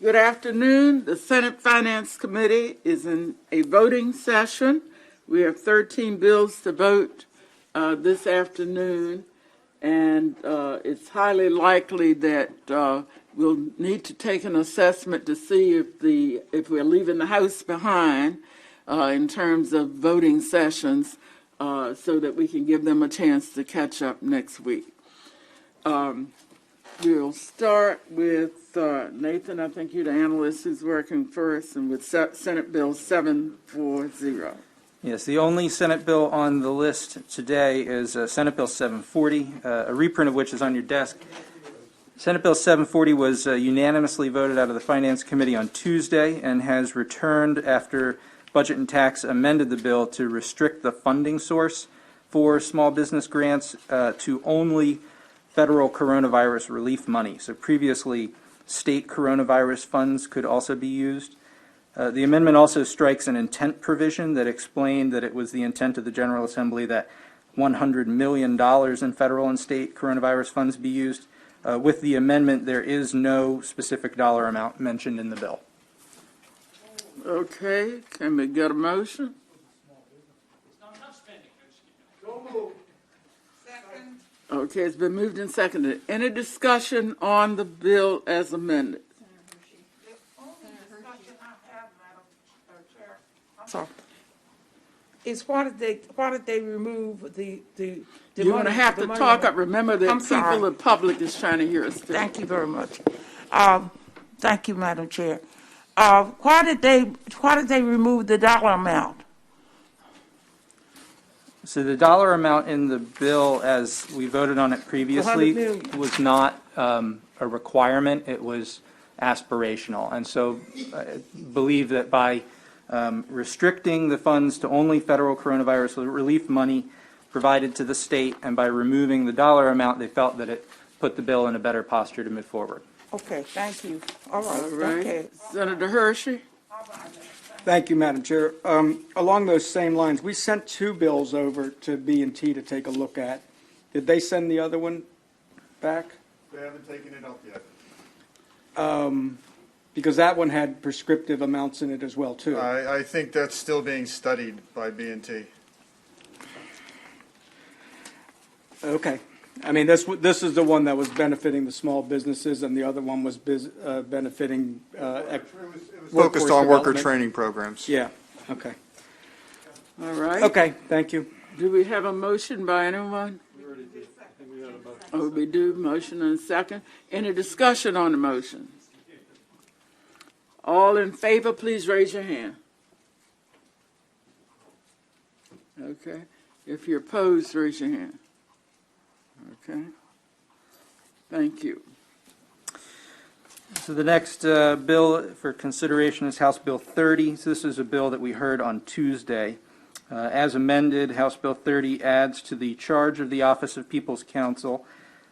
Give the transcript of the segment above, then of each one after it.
Good afternoon. The Senate Finance Committee is in a voting session. We have 13 bills to vote this afternoon, and it's highly likely that we'll need to take an assessment to see if we're leaving the House behind in terms of voting sessions, so that we can give them a chance to catch up next week. We'll start with Nathan. I think you're the analyst who's working first, and with Senate Bill 740. Yes, the only Senate bill on the list today is Senate Bill 740, a reprint of which is on your desk. Senate Bill 740 was unanimously voted out of the Finance Committee on Tuesday and has returned after Budget and Tax amended the bill to restrict the funding source for small business grants to only federal coronavirus relief money. So previously, state coronavirus funds could also be used. The amendment also strikes an intent provision that explained that it was the intent of the General Assembly that $100 million in federal and state coronavirus funds be used. With the amendment, there is no specific dollar amount mentioned in the bill. Okay, can we get a motion? Okay, it's been moved and seconded. Any discussion on the bill as amended? The only discussion I have, Madam Chair, sorry, is why did they remove the You're going to have to talk up. Remember that the public is trying to hear us. Thank you very much. Thank you, Madam Chair. Why did they remove the dollar amount? So the dollar amount in the bill, as we voted on it previously, was not a requirement. It was aspirational. And so I believe that by restricting the funds to only federal coronavirus relief money provided to the state, and by removing the dollar amount, they felt that it put the bill in a better posture to move forward. Okay, thank you. All right. All right. Okay. Senator Hershey? Thank you, Madam Chair. Along those same lines, we sent two bills over to B&T to take a look at. Did they send the other one back? They haven't taken it up yet. Because that one had prescriptive amounts in it as well, too. I think that's still being studied by B&T. Okay. I mean, this is the one that was benefiting the small businesses, and the other one was benefiting It was focused on worker training programs. Yeah, okay. All right. Okay, thank you. Do we have a motion by anyone? Oh, we do. Motion and a second. Any discussion on the motion? All in favor, please raise your hand. Okay. If you're opposed, raise your hand. Okay. Thank you. So the next bill for consideration is House Bill 30. So this is a bill that we heard on Tuesday. As amended, House Bill 30 adds to the charge of the Office of People's Counsel.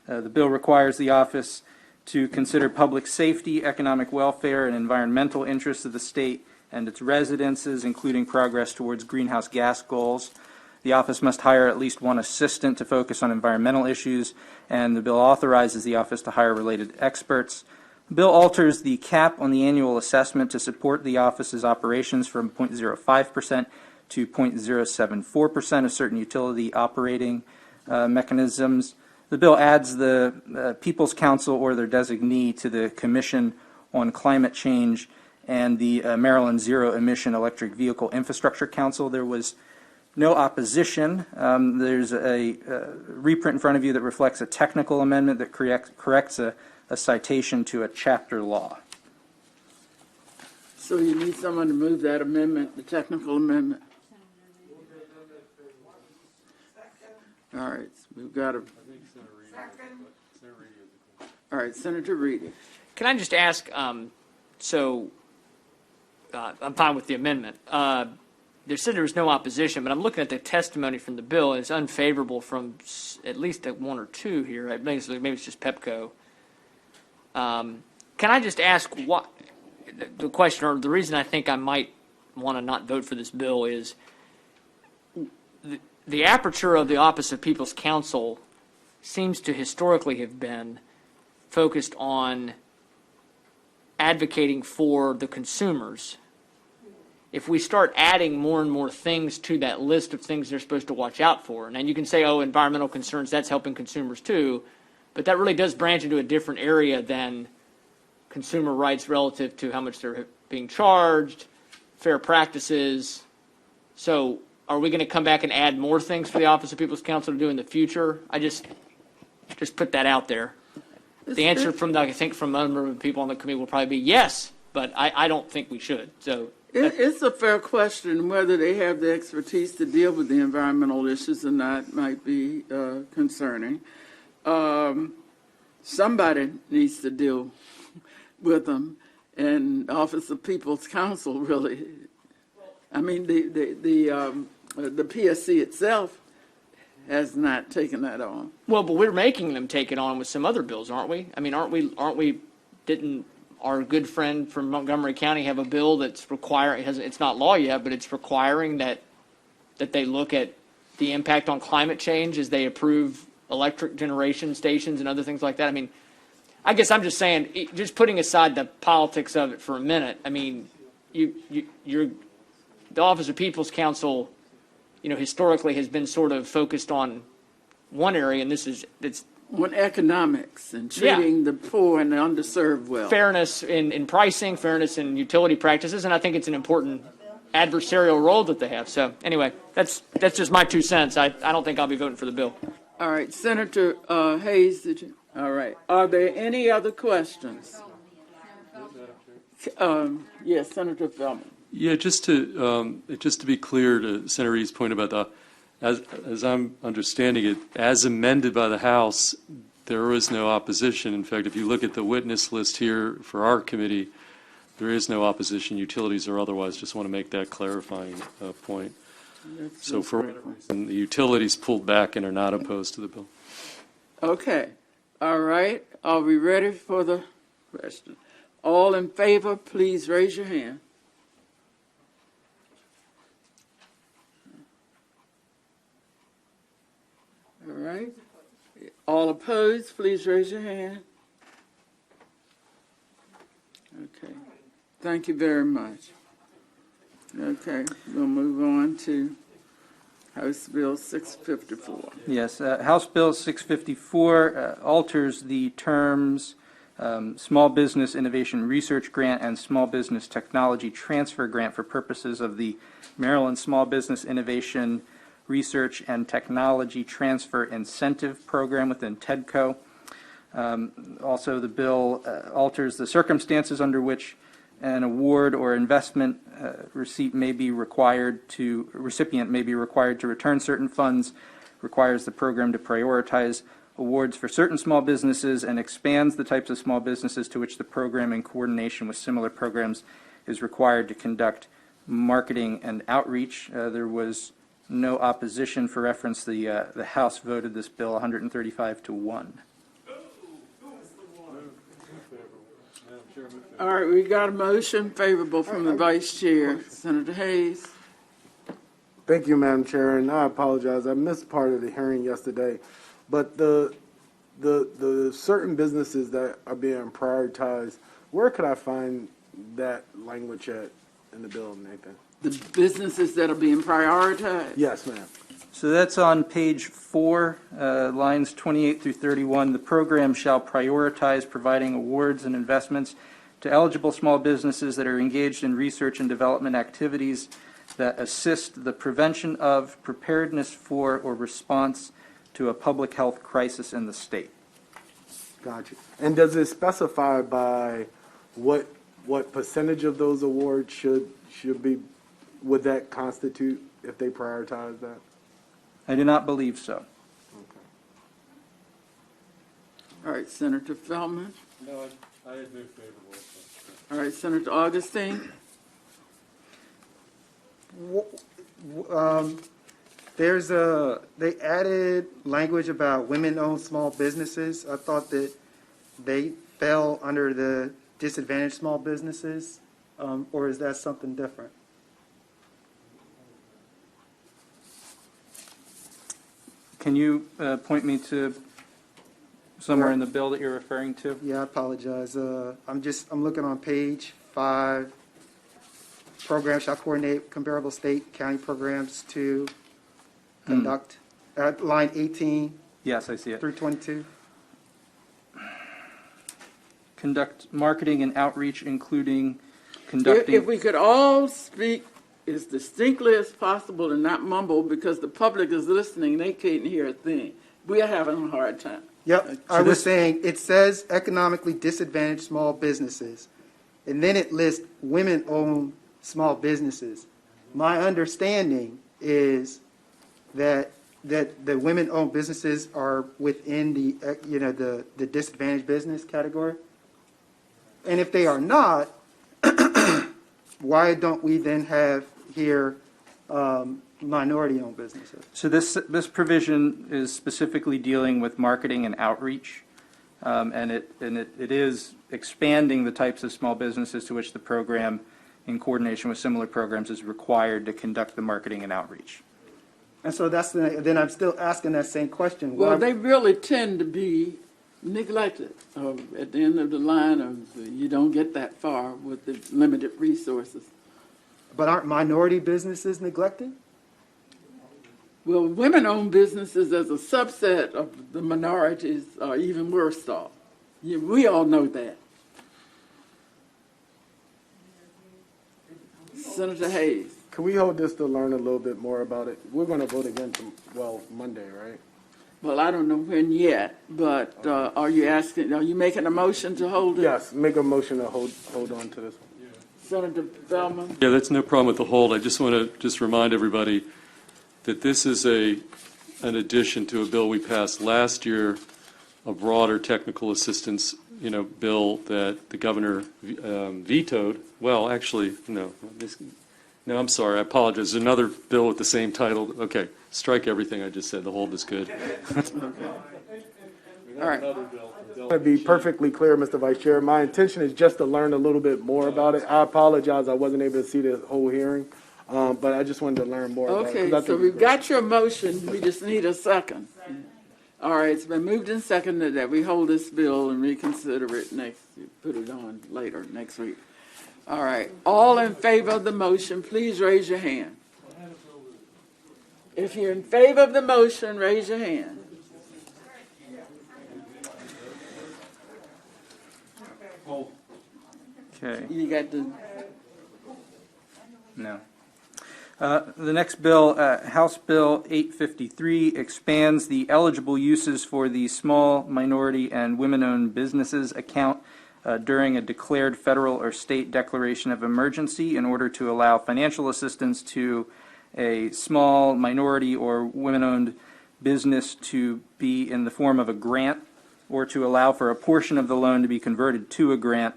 The bill requires the office to consider public safety, economic welfare, and environmental interests of the state and its residences, including progress towards greenhouse gas goals. The office must hire at least one assistant to focus on environmental issues, and the bill authorizes the office to hire related experts. The bill alters the cap on the annual assessment to support the office's operations from 0.05% to 0.074% of certain utility operating mechanisms. The bill adds the People's Counsel or their designee to the Commission on Climate Change and the Maryland Zero Emission Electric Vehicle Infrastructure Council. There was no opposition. There's a reprint in front of you that reflects a technical amendment that corrects a citation to a chapter law. So you need someone to move that amendment, the technical amendment? All right, we've got a... All right, Senator Reedy. Can I just ask, I'm fine with the amendment. They said there was no opposition, but I'm looking at the testimony from the bill, and it's unfavorable from at least one or two here. Maybe it's just Pepco. Can I just ask what the question, or the reason I think I might want to not vote for this bill is the aperture of the Office of People's Counsel seems to historically have been focused on advocating for the consumers, if we start adding more and more things to that list of things they're supposed to watch out for, and then you can say, oh, environmental concerns, that's helping consumers too, but that really does branch into a different area than consumer rights relative to how much they're being charged, fair practices. So are we going to come back and add more things for the Office of People's Counsel to do in the future? I just put that out there. The answer from, I think, from a number of people on the committee will probably be yes, but I don't think we should. So It's a fair question whether they have the expertise to deal with the environmental issues or not might be concerning. Somebody needs to deal with them, and Office of People's Counsel really. I mean, the PSC itself has not taken that on. well, but we're making them take it on with some other bills, aren't we? I mean, aren't we? Didn't our good friend from Montgomery County have a bill that's requiring? It's not law yet, but it's requiring that they look at the impact on climate change as they approve electric generation stations and other things like that. I mean, I guess I'm just saying, just putting aside the politics of it for a minute. I mean, you're the Office of People's Counsel, historically has been sort of focused on one area, and it's On economics and treating the poor and the underserved well. fairness in pricing, fairness in utility practices, and I think it's an important adversarial role that they have. So anyway, that's just my 2 cents. I don't think I'll be voting for the bill. All right, Senator Hayes, did you? All right. Are there any other questions? Yes, Senator Feldman. Yeah, just to be clear to Senator Reed's point about as I'm understanding it, as amended by the House, there was no opposition. In fact, if you look at the witness list here for our committee, there is no opposition, utilities or otherwise. Just want to make that clarifying point. So for whatever reason, the utilities pulled back and are not opposed to the bill. Okay. All right. Are we ready for the question? All in favor, please raise your hand. All right. All opposed, please raise your hand. Okay. Thank you very much. Okay, we'll move on to House Bill 654. Yes, House Bill 654 alters the terms Small Business Innovation Research Grant and Small Business Technology Transfer Grant for purposes of the Maryland Small Business Innovation Research and Technology Transfer Incentive Program within TEDCO. Also, the bill alters the circumstances under which an award or investment recipient may be required to return certain funds, requires the program to prioritize awards for certain small businesses, and expands the types of small businesses to which the program, in coordination with similar programs, is required to conduct marketing and outreach. There was no opposition. For reference, the House voted this bill 135-1. All right, we got a motion favorable from the Vice Chair. Senator Hayes. Thank you, Madam Chair, and I apologize. I missed part of the hearing yesterday. But the certain businesses that are being prioritized, where could I find that language at in the bill, Nathan? The businesses that are being prioritized. Yes, ma'am. So that's on page 4, lines 28 through 31. The program shall prioritize providing awards and investments to eligible small businesses that are engaged in research and development activities that assist the prevention of, preparedness for, or response to a public health crisis in the state. Gotcha. And does it specify by what percentage of those awards should be, would that constitute if they prioritize that? I do not believe so. All right, Senator Feldman. No, I had moved favorable. All right, Senator Augustine. They added language about women-owned small businesses. I thought that they fell under the disadvantaged small businesses, or is that something different? Can you point me to somewhere in the bill that you're referring to? Yeah, I apologize. I'm looking on page 5. Program shall coordinate comparable state, county programs to conduct, line 18 Yes, I see it. through 22. Conduct marketing and outreach, including If conducting. we could all speak as distinctly as possible and not mumble, because the public is listening, they can't hear a thing. We are having a hard time. Yep, I was saying, it says economically disadvantaged small businesses, and then it lists women-owned small businesses. My understanding is that the women-owned businesses are within the, the disadvantaged business category. And if they are not, why don't we then have here minority-owned businesses? So this provision is specifically dealing with marketing and outreach, and it is expanding the types of small businesses to which the program, in coordination with similar programs, is required to conduct the marketing and outreach. And so then I'm still asking that same question. Well, Why- they really tend to be neglected. At the end of the line, you don't get that far with the limited resources. But aren't minority businesses neglected? Well, women-owned businesses as a subset of the minorities are even worse off. We all know that. Senator Hayes. Can we hold this to learn a little bit more about it? We're going to vote again, Monday, right? Well, I don't know when yet, but are you making a motion to hold it? Yes, make a motion to hold on to this one. Senator Feldman? Yeah, that's no problem with the hold. I just want to remind everybody that this is an addition to a bill we passed last year, a broader technical assistance, bill that the governor vetoed. Well, actually, no, I'm sorry. I apologize. There's another bill with the same title. Okay, strike everything I just said. The hold is good. All right. To be perfectly clear, Mr. Vice Chair, my intention is just to learn a little bit more about it. I apologize, I wasn't able to see the whole hearing, but I just wanted to learn more about it. 'cause I Okay, think so it's we've good. got your motion, we just need a second. All right, it's been moved and seconded that we hold this bill and reconsider it put it on later, next week. All right, all in favor of the motion, please raise your hand. If you're in favor of the motion, raise your hand. Okay. You got the, No. The next bill, House Bill 853, expands the eligible uses for the small minority and women-owned businesses account during a declared federal or state declaration of emergency in order to allow financial assistance to a small minority or women-owned business to be in the form of a grant or to allow for a portion of the loan to be converted to a grant.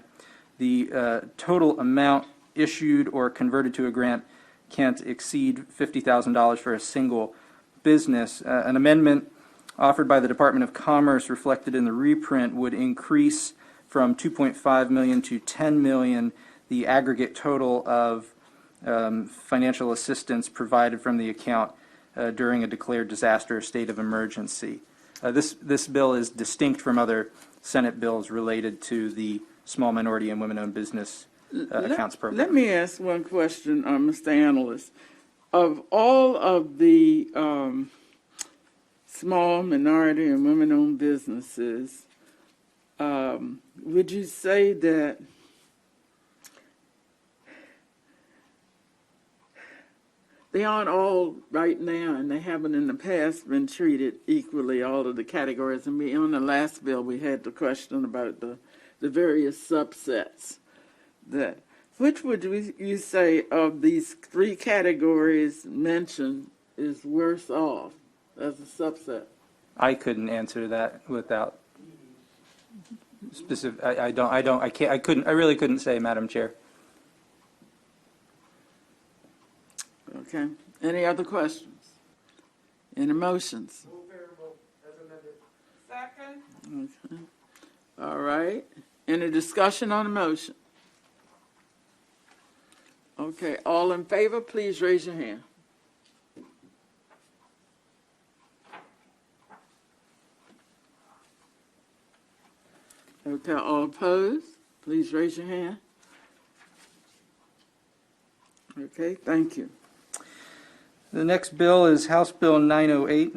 The total amount issued or converted to a grant can't exceed $50,000 for a single business. An amendment offered by the Department of Commerce reflected in the reprint would increase from $2.5 million to $10 million the aggregate total of financial assistance provided from the account during a declared disaster or state of emergency. This bill is distinct from other Senate bills related to the small minority and women-owned business accounts program. let me ask one question, Mr. Analyst. Of all of the small minority and women-owned businesses, would you say that they aren't all right now, and they haven't in the past been treated equally, all of the categories? And on the last bill, we had the question about the various subsets. Which would you say of these three categories mentioned is worse off as a subset? I couldn't answer that without specific. I really couldn't say, Madam Chair. Okay. Any other questions? Any motions? Second? Okay. All right. Any discussion on the motion? Okay. All in favor, please raise your hand. Okay, all opposed, please raise your hand. Okay, thank you. The next bill is House Bill 908.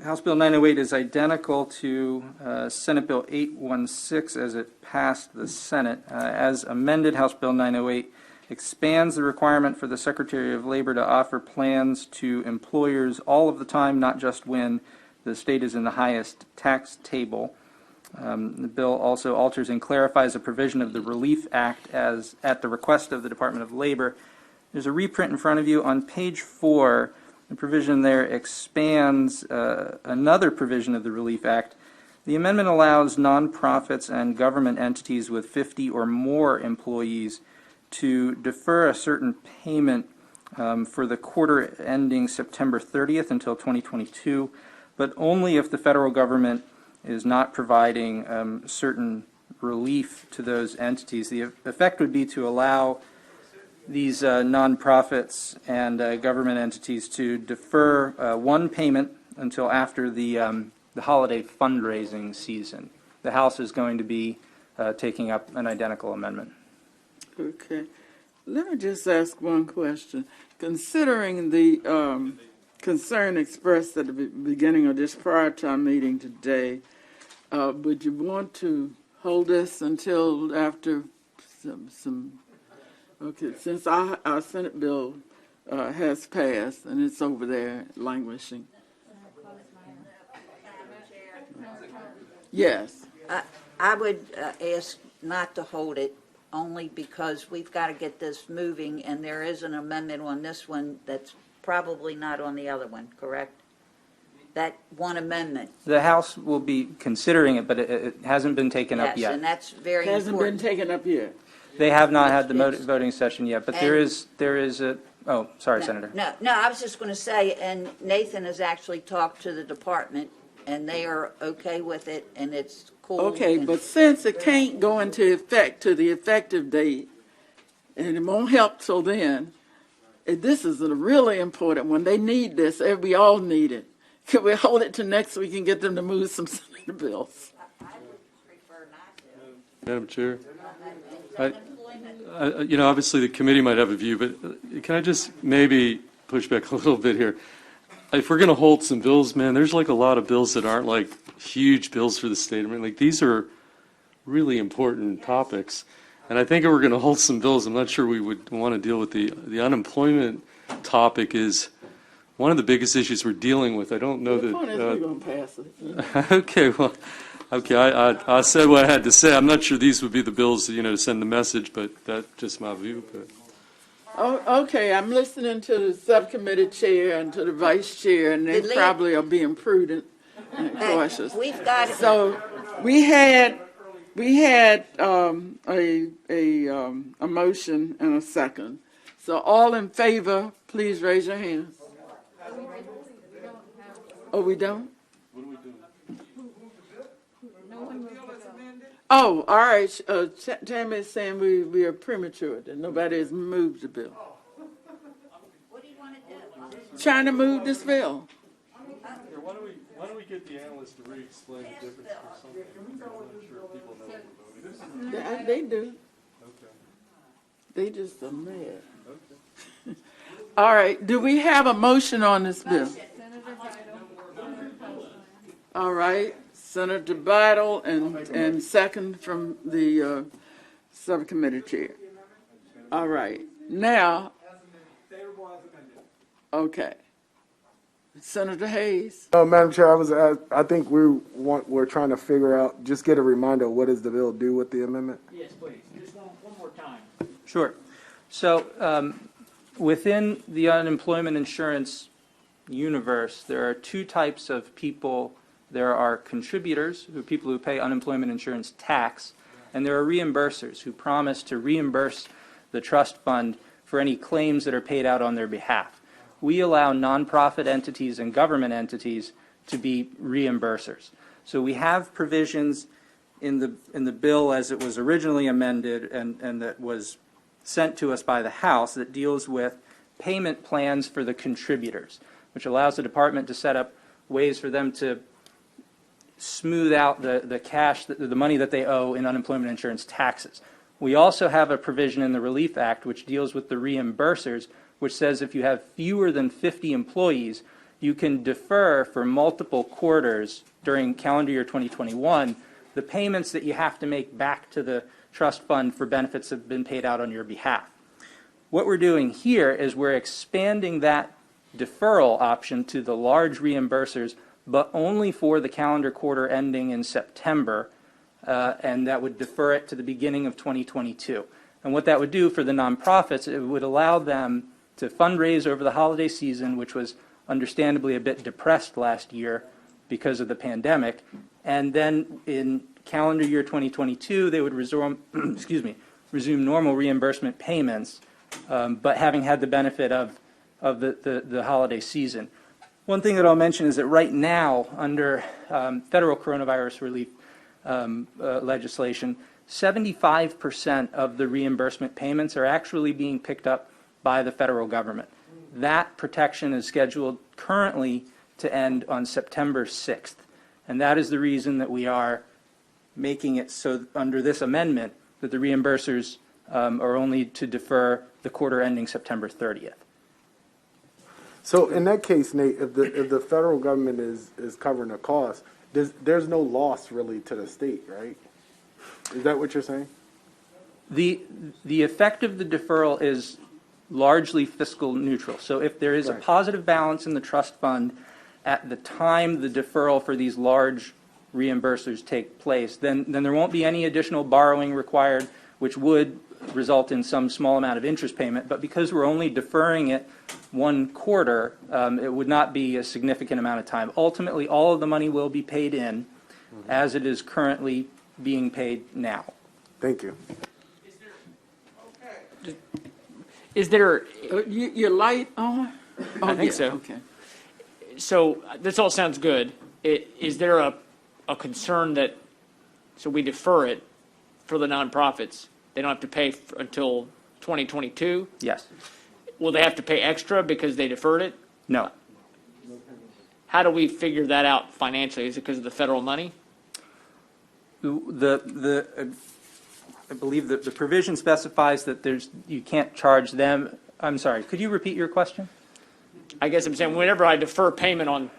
House Bill 908 is identical to Senate Bill 816 as it passed the Senate. As amended, House Bill 908 expands the requirement for the Secretary of Labor to offer plans to employers all of the time, not just when the state is in the highest tax table. The bill also alters and clarifies a provision of the Relief Act as at the request of the Department of Labor. There's a reprint in front of you. On page 4, the provision there expands another provision of the Relief Act. The amendment allows nonprofits and government entities with 50 or more employees to defer a certain payment for the quarter ending September 30th until 2022, but only if the federal government is not providing certain relief to those entities. The effect would be to allow these nonprofits and government entities to defer one payment until after the holiday fundraising season. The House is going to be taking up an identical amendment. Okay. Let me just ask one question. Considering the concern expressed at the beginning of this prior time meeting today, would you want to hold this until after some okay, since our Senate bill has passed and it's over there languishing? Yes. I would ask not to hold it, only because we've got to get this moving, and there is an amendment on this one that's probably not on the other one, correct? That one amendment. The House will be considering it, but it hasn't been taken up Yes, yet. and that's very Hasn't been important. taken up yet. They have not had the It's- voting session yet, but and- there is a, oh, sorry, Senator. No, I was just going to say, and Nathan has actually talked to the department, and they are okay with it, and it's cool. Okay, and- but since it can't go into effect to the effective date, and it won't help till then, this is a really important one. They need this. We all need it. Can we hold it to next week and get them to move some Senate bills? I would prefer not to. Madam Chair, obviously the committee might have a view, but can I just maybe push back a little bit here? If we're going to hold some bills, man, there's like a lot of bills that aren't like huge bills for the state. I mean, like these are really important topics. And I think if we're going to hold some bills, I'm not sure we would want to deal with the unemployment topic is one of the biggest issues we're dealing with. I don't know The point is we're that. going to pass it. Okay, well, okay, I said what I had to say. I'm not sure these would be the bills, to send the message, but that's just my view. But. Oh, okay, I'm listening to the subcommittee chair and to the vice chair, and they The lead- probably are being prudent and cautious. We've got, So we had a motion and a second. So all in favor, please raise your hands. Oh, we don't? Oh, all right. Tammy is saying we are premature, that nobody has moved the bill. what do you want to do? Trying to move this bill. Why don't we get the analyst to re-explain the difference or something? I'm not sure if people know what we're voting on. They do. Okay. They just are mad. All right, do we have a motion on this bill? All right, Senator Bidle and second from the subcommittee chair. All right, now, okay. Senator Hayes. Madam Chair, I think we're trying to figure out, just get a reminder, what does the bill do with the amendment? Yes, please, just one more time. Sure. So within the unemployment insurance universe, there are two types of people. There are contributors, people who pay unemployment insurance tax, and there are reimbursers who promise to reimburse the trust fund for any claims that are paid out on their behalf. We allow nonprofit entities and government entities to be reimbursers. So we have provisions in the bill as it was originally amended and that was sent to us by the House that deals with payment plans for the contributors, which allows the department to set up ways for them to smooth out the cash, the money that they owe in unemployment insurance taxes. We also have a provision in the Relief Act which deals with the reimbursers, which says if you have fewer than 50 employees, you can defer for multiple quarters during calendar year 2021 the payments that you have to make back to the trust fund for benefits that have been paid out on your behalf. What we're doing here is we're expanding that deferral option to the large reimbursers, but only for the calendar quarter ending in September, and that would defer it to the beginning of 2022. And what that would do for the nonprofits, it would allow them to fundraise over the holiday season, which was understandably a bit depressed last year because of the pandemic. And then in calendar year 2022, they would resume normal reimbursement payments, but having had the benefit of the holiday season. One thing that I'll mention is that right now, under federal coronavirus relief legislation, 75% of the reimbursement payments are actually being picked up by the federal government. That protection is scheduled currently to end on September 6th. And that is the reason that we are making it so under this amendment that the reimbursers are only to defer the quarter ending September 30th. So in that case, Nate, if the federal government is covering the cost, there's no loss really to the state, right? Is that what you're saying? The effect of the deferral is largely fiscal neutral. So if there is a positive balance in the trust fund at the time the deferral for these large reimbursers take place, then there won't be any additional borrowing required, which would result in some small amount of interest payment. But because we're only deferring it one quarter, it would not be a significant amount of time. Ultimately, all of the money will be paid in as it is currently being paid now. Thank you. Is there, Your light on? I think so. Okay. So this all sounds good. Is there a concern that, so we defer it for the nonprofits? They don't have to pay until 2022? Yes. Will they have to pay extra because they deferred it? No. How do we figure that out financially? Is it because of the federal money? I believe that the provision specifies that you can't charge them. I'm sorry, could you repeat your question? I guess I'm saying whenever I defer payment on,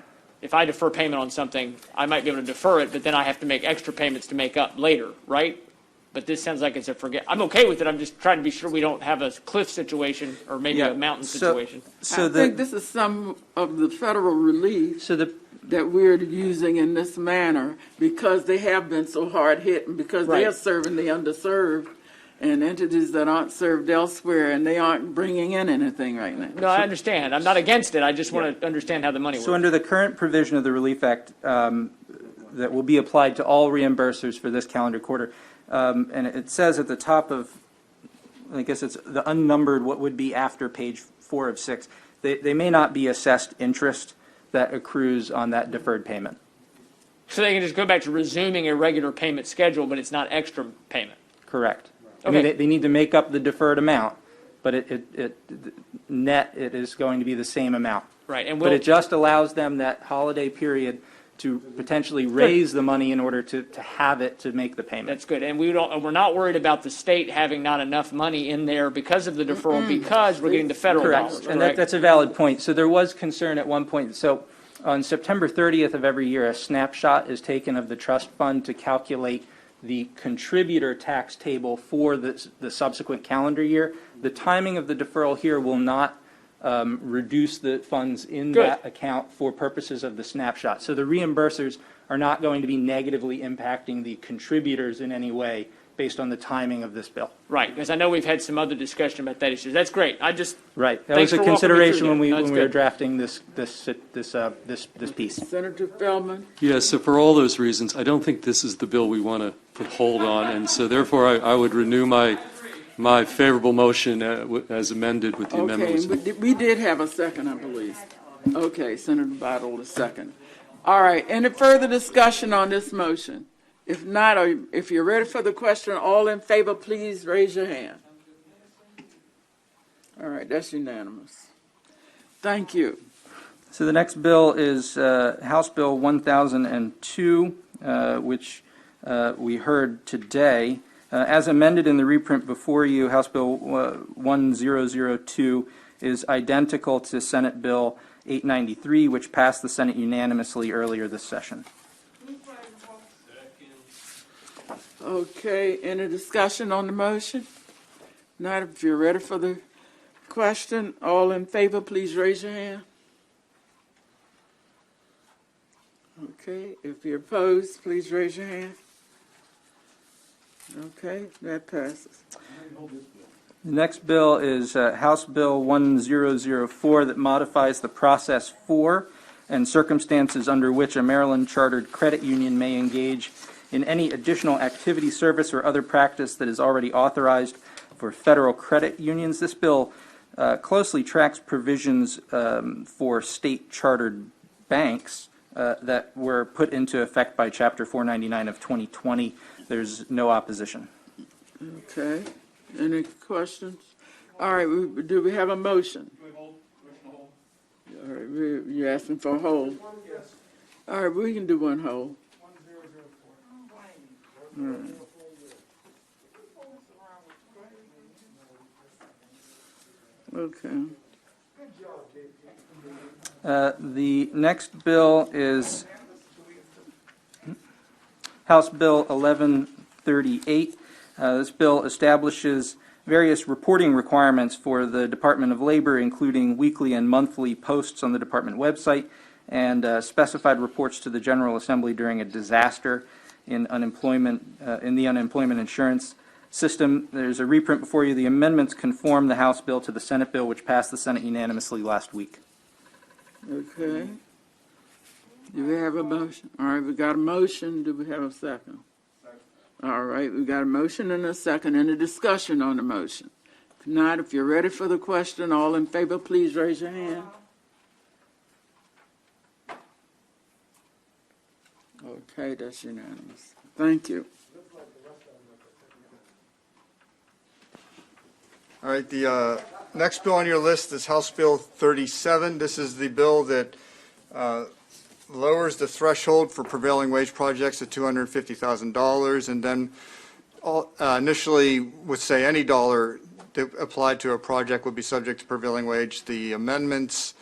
if I defer payment on something, I might be able to defer it, but then I have to make extra payments to make up later, right? But this sounds like it's a forget. I'm okay with it. I'm just trying to be sure we don't have a cliff situation or maybe a mountain situation. I think this is some of the federal relief that we're using in this manner because they have been so hard hit and because they are serving the underserved and entities that aren't served elsewhere and they aren't bringing in anything right now. No, I understand. I'm not against it. I just want to understand how the money works. So under the current provision of the Relief Act that will be applied to all reimbursers for this calendar quarter, and it says at the top of, I guess it's the unnumbered, what would be after page 4 of 6, they may not be assessed interest that accrues on that deferred payment. So they can just go back to resuming a regular payment schedule, but it's not extra payment. Correct. Okay. I mean, they need to make up the deferred amount, but net it is going to be the same amount. Right. And but it just allows them that holiday period to potentially raise the money in order to have it to make the payment. That's good. And we're not worried about the state having not enough money in there because of the deferral, because we're getting the federal dollars. And that's a valid point. So there was concern at one point. So on September 30th of every year, a snapshot is taken of the trust fund to calculate the contributor tax table for the subsequent calendar year. The timing of the deferral here will not reduce the funds in that account for purposes of the snapshot. So the reimbursers are not going to be negatively impacting the contributors in any way based on the timing of this bill. Right, because I know we've had some other discussion about that issue. That's great. I just that was a consideration when we were drafting this piece. Senator Feldman? Yeah, so for all those reasons, I don't think this is the bill we want to put hold on, and so therefore I would renew my favorable motion as amended with the amendments. Okay, we did have a second, I believe. Okay, Senator Battle, the second. All right, any further discussion on this motion? If not, or if you're ready for the question, all in favor, please raise your hand. All right, that's unanimous. Thank you. So the next bill is House Bill 1002. which we heard today. As amended in the reprint before you, House Bill 1002 is identical to Senate Bill 893, which passed the Senate unanimously earlier this session. Okay, any discussion on the motion? Not, if you're ready for the question, all in favor, please raise your hand. Okay, if you're opposed, please raise your hand. Okay, that passes. The next bill is House Bill 1004 that modifies the process for and circumstances under which a Maryland chartered credit union may engage in any additional activity, service, or other practice that is already authorized for federal credit unions. This bill closely tracks provisions for state chartered banks that were put into effect by Chapter 499 of 2020. There's no opposition. Okay, any questions? All right, do we have a motion? All right, you're asking for a hold? Yes. All right, we can do one hold. 1004. Okay. The next bill is House Bill 1138. This bill establishes various reporting requirements for the Department of Labor, including weekly and monthly posts on the department website and specified reports to the General Assembly during a disaster in the unemployment insurance system. There's a reprint before you. The amendments conform the House bill to the Senate bill, which passed the Senate unanimously last week. Okay. Do we have a motion? All right, we got a motion. Do we have a second? All right, we got a motion and a second, and a discussion on the motion. If not, if you're ready for the question, all in favor, please raise your hand. Okay, that's unanimous. Thank you. All right, the next bill on your list is House Bill 37. This is the bill that lowers the threshold for prevailing wage projects to $250,000, and then initially would say any dollar that applied to a project would be subject to prevailing wage. The amendments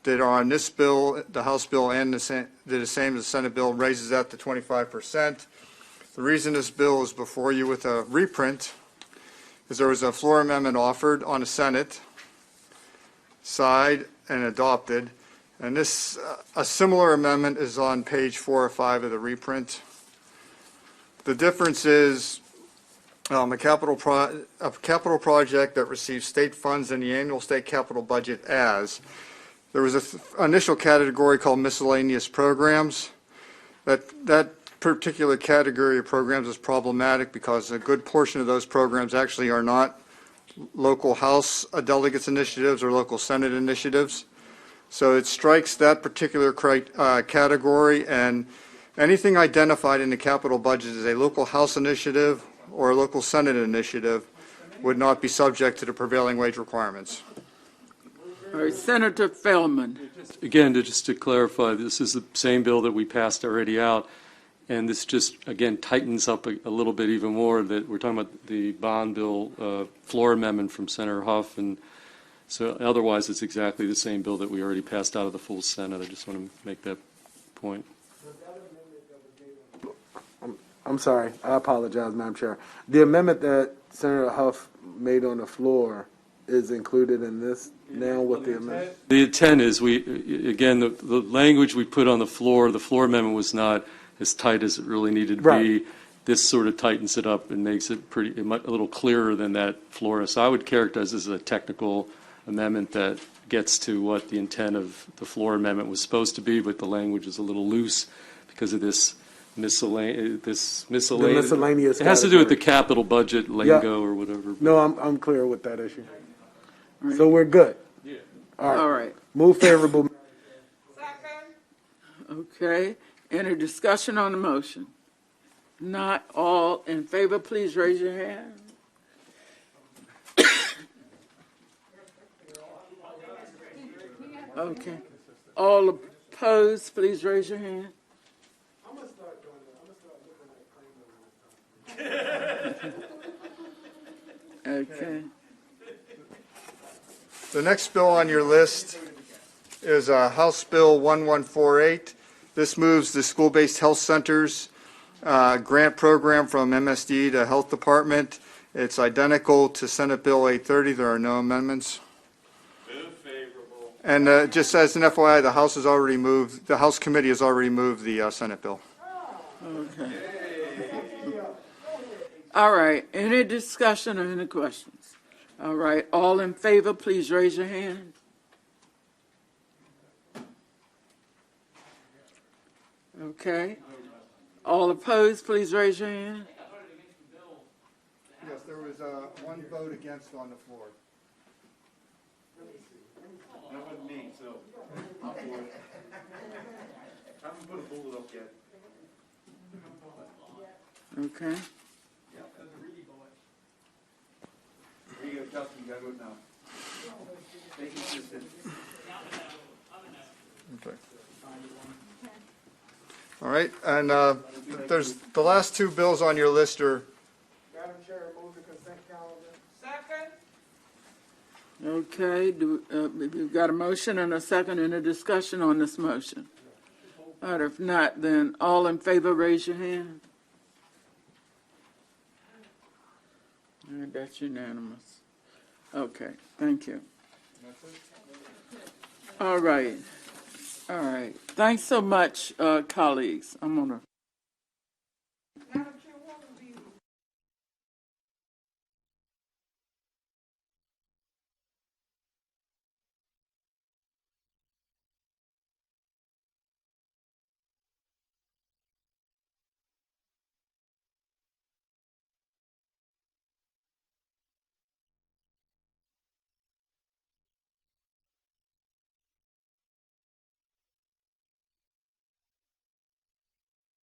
that are on this bill, the House bill and the same as the Senate bill, raises that to 25%. The reason this bill is before you with a reprint is there was a floor amendment offered on the Senate side and adopted. And this, a similar amendment is on page 4 or 5 of the reprint. The difference is a capital project that receives state funds in the annual state capital budget as. There was an initial category called miscellaneous programs. That particular category of programs is problematic because a good portion of those programs actually are not local House delegates initiatives or local Senate initiatives. So it strikes that particular category, and anything identified in the capital budget as a local House initiative or a local Senate initiative would not be subject to the prevailing wage requirements. All right, Senator Feldman. Again, just to clarify, this is the same bill that we passed already out, and this just, again, tightens up a little bit even more. That we're talking about the bond bill floor amendment from Senator Huff, and so otherwise it's exactly the same bill that we already passed out of the full Senate. I just want to make that point. I'm sorry, I apologize, Madam Chair. The amendment that Senator Huff made on the floor is included in this now with the amendment? The intent is the language we put on the floor amendment was not as tight as it really needed to Right. be. This sort of tightens it up and makes it a little clearer than that floor. So I would characterize this as a technical amendment that gets to what the intent of the floor amendment was supposed to be, but the language is a little loose because of this miscellaneous. Miscellaneous It has to do with the category. capital budget lingo or whatever. No, I'm clear with that issue. So we're good. Yeah. All right. Move favorable. Okay, any discussion on the motion? Not all in favor, please raise your hand. Okay. All opposed, please raise your hand. Okay. The next bill on your list is House Bill 1148. This moves the school-based health centers grant program from MSD to Health Department. It's identical to Senate Bill 830. There are no amendments. And just as an FYI, the House has already moved, the House Committee has already moved the Senate bill. Okay. All right, any discussion or any questions? All right, all in favor, please raise your hand. Okay. All opposed, please raise your hand. Yes, there was one vote against on the floor. That wasn't me, so I'll do it. Haven't put a bullet up yet. Okay. Here you go, Justin, you gotta vote now. Make it consistent. Okay. All right, and there's the last two bills on your list are Madam Chair, move the consent calendar. Second? Okay, we've got a motion and a second and a discussion on this motion. All right, if not, then all in favor, raise your hand. All right, that's unanimous. Okay, thank you. All right. All right. Thanks so much, colleagues. I'm gonna